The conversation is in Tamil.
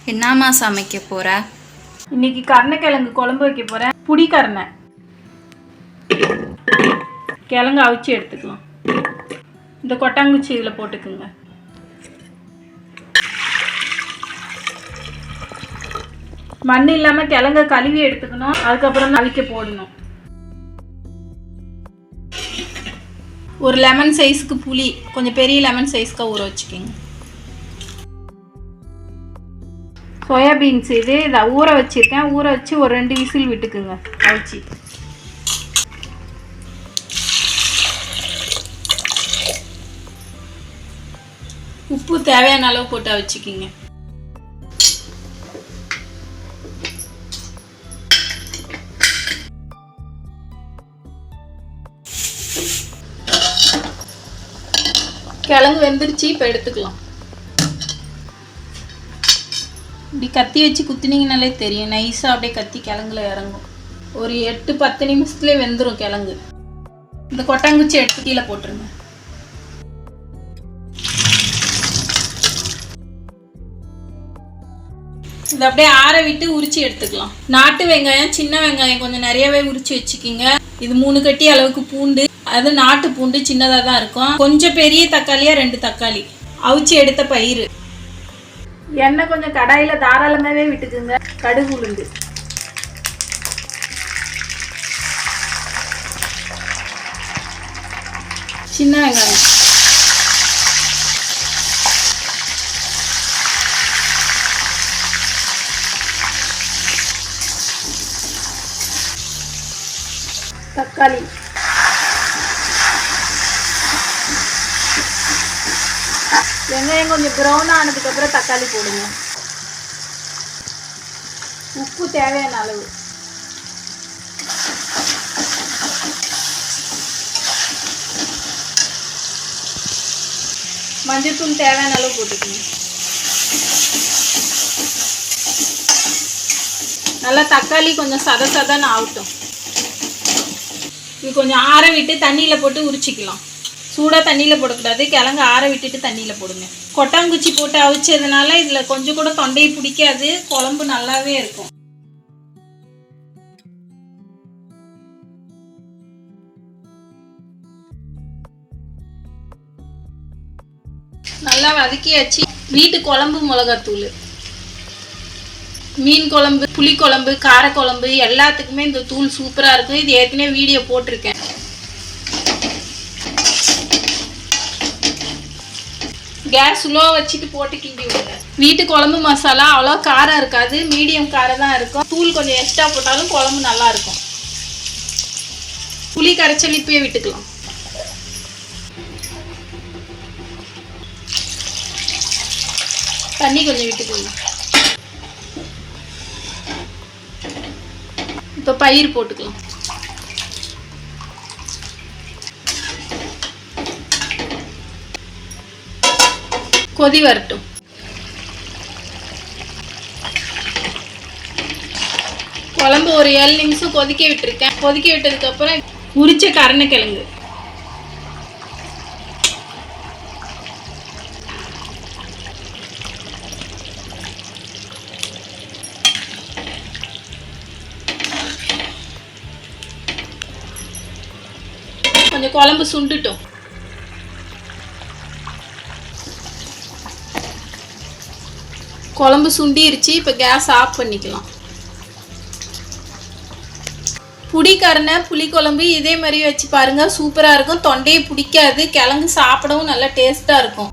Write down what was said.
என்னம்மா சமைக்க போற? இன்னைக்கு கருணைக்கிழங்கு குழம்பு வைக்க போகிறேன். புடி கருணை கிழங்கு அவிச்சு எடுத்துக்கலாம். இந்த கொட்டாங்குச்சி இதில் போட்டுக்குங்க. மண் இல்லாமல் கிழங்க கழுவி எடுத்துக்கணும். அதுக்கப்புறம் தான் அவிக்க போடணும். ஒரு லெமன் சைஸ்க்கு புளி, கொஞ்சம் பெரிய லெமன் சைஸ்க்கு ஊற வச்சுக்கிங்க. சோயாபீன்ஸ் இதை ஊற வச்சுருக்கேன். ஊற வச்சு ஒரு 2 விசில் விட்டுக்குங்க அவிச்சு. உப்பு தேவையான அளவு போட்டு அவிச்சுக்கிங்க. கிழங்கு வெந்துருச்சு, இப்போ எடுத்துக்கலாம். இப்படி கத்தி வச்சு குத்தினீங்கனாலே தெரியும், நைஸாக அப்படியே கத்தி கிழங்குல இறங்கும். ஒரு 8-10 நிமிஷத்துலேயே வெந்துடும் கிழங்கு. இந்த கொட்டாங்குச்சி எடுத்து கீழே போட்டுருங்க. இதை அப்படியே ஆற விட்டு உரிச்சு எடுத்துக்கலாம். நாட்டு வெங்காயம், சின்ன வெங்காயம் கொஞ்சம் நிறையவே உரிச்சு வச்சுக்கிங்க. இது 3 கட்டி அளவுக்கு பூண்டு, அது நாட்டு பூண்டு சின்னதாக தான் இருக்கும். கொஞ்சம் பெரிய தக்காளியா 2 தக்காளி, அவிச்சு எடுத்த பயிறு. எண்ணெய் கொஞ்சம் கடாயில் தாராளமாகவே விட்டுக்குங்க. கடுகு உளுந்து, சின்ன வெங்காயம், தக்காளி, வெங்காயம் கொஞ்சம் ப்ரௌன் ஆனதுக்கப்புறம் தக்காளி போடுங்க. உப்பு தேவையான அளவு, மஞ்சள்தூள் தேவையான அளவு போட்டுக்கணும். நல்லா தக்காளி கொஞ்சம் சதன்னு ஆகட்டும். இது கொஞ்சம் ஆற விட்டு தண்ணியில் போட்டு உரிச்சிக்கலாம். சூடாக தண்ணியில் போடக்கூடாது, கிழங்கு ஆற விட்டுட்டு தண்ணியில் போடுங்க. கொட்டாங்குச்சி போட்டு அவிச்சதுனால இதில் கொஞ்சம் கூட தொண்டையை பிடிக்காது, குழம்பு நல்லாவே இருக்கும். நல்லா வதக்கியாச்சு. வீட்டு குழம்பு மிளகாத்தூள், மீன் குழம்பு, புளிக்குழம்பு, காரக்குழம்பு எல்லாத்துக்குமே இந்த தூள் சூப்பராக இருக்கும். இது ஏற்கனவே வீடியோ போட்டிருக்கேன். கேஸ் ஸ்லோ வச்சுட்டு போட்டு கிண்டி விடுங்க. வீட்டு குழம்பு மசாலா அவ்வளோ காரம் இருக்காது, மீடியம் காரம் தான் இருக்கும். தூள் கொஞ்சம் எக்ஸ்ட்ரா போட்டாலும் குழம்பு நல்லா இருக்கும். புளி கரைச்சல் இப்பயே விட்டுக்கலாம். தண்ணி கொஞ்சம் விட்டுக்கோங்க. இப்போ பயிர் போட்டுக்கலாம். கொதி வரட்டும். குழம்பு ஒரு 7 நிமிஷம் கொதிக்க விட்டுருக்கேன். கொதிக்க விட்டதுக்கு அப்புறம் உரிச்ச கருணைக்கிழங்கு, கொஞ்சம் குழம்பு சுண்டுட்டோம். குழம்பு சுண்டிருச்சு. இப்போ கேஸ் ஆஃப் பண்ணிக்கலாம். புடி கருணை புளிக்குழம்பு இதே மாதிரி வச்சு பாருங்க, சூப்பராக இருக்கும். தொண்டையை பிடிக்காது, கிழங்கு சாப்பிடவும் நல்லா டேஸ்ட்டாக இருக்கும்.